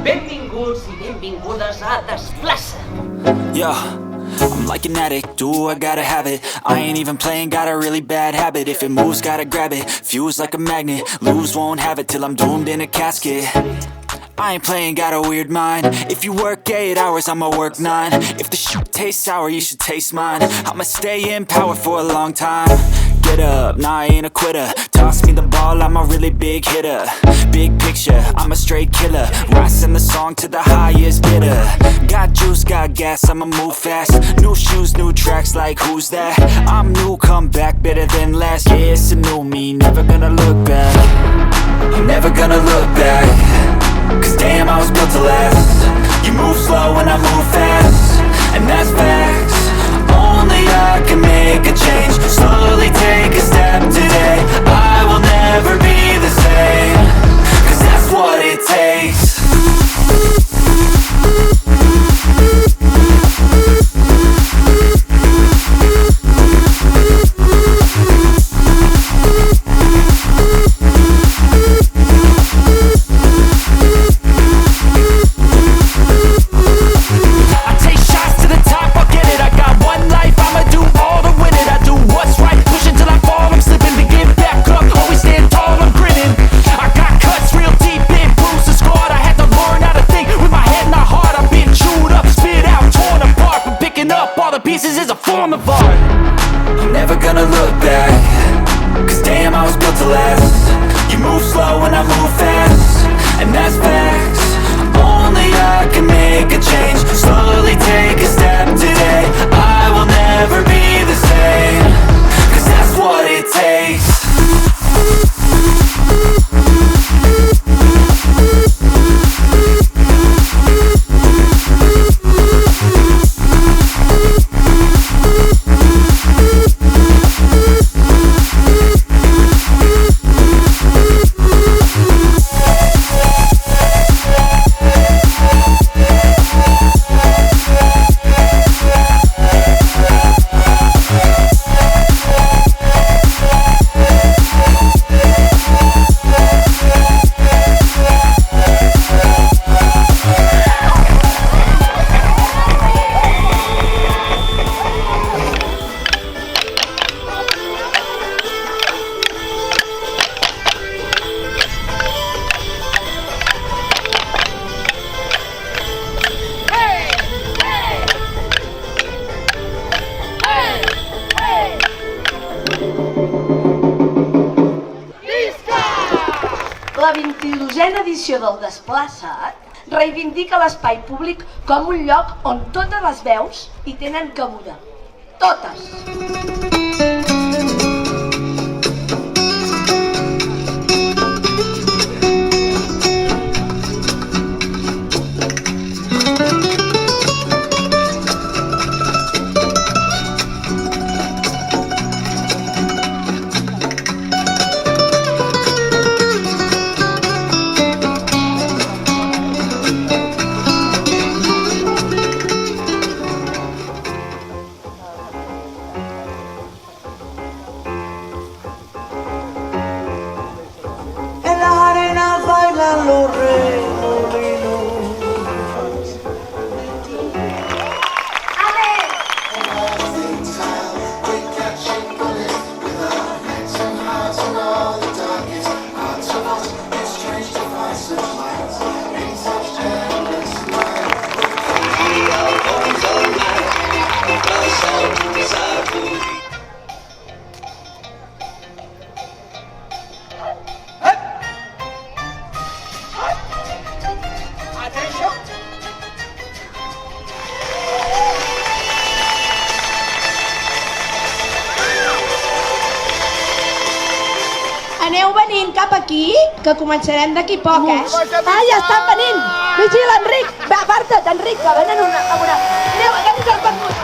Benvinguts i benvingudes a Desplaça'T. Yeah, I'm like an addict, do I gotta have it. I ain't even playing, got a really bad habit. If it moves, gotta grab it, fuse like a magnet. Lose, won't have it till I'm doomed in a casket. I ain't playing, got a weird mind. If you work 8 hours, I'ma work 9. If the shit tastes sour, you should taste mine. I'ma stay in power for a long time. Get up, nah, I ain't a quitter. Toss me the ball, I'm a really big hitter. Big picture, I'm a straight killer. Rising the song to the highest bidder. Got juice, got gas, I'ma move fast. New shoes, new tracks, like who's that? I'm new, come back, better than last. Yeah, it's a new me, never gonna look back. I'm never gonna look back. Cause damn, I was built to last. You move slow and I move fast, and that's facts. Only I can make a change. Slowly take a step today. I will never be the same. Cause that's what it takes. Pieces is a form of art. I'm never gonna look back. Cause damn, I was built to last. You move slow and I move fast, and that's facts. Only I can make a change. Slowly take a step today. I will never be the same. Cause that's what it takes. La 22a edició del Desplaça'T reivindica l'espai públic com un lloc on totes les veus hi tenen cabuda. Totes! Aneu venint cap aquí, que començarem d'aquí poc, eh? Ah, ja estan venint! Vigila, Enric! Va, aparta't, Enric, que venen amb una... Aneu, aquest és el permut!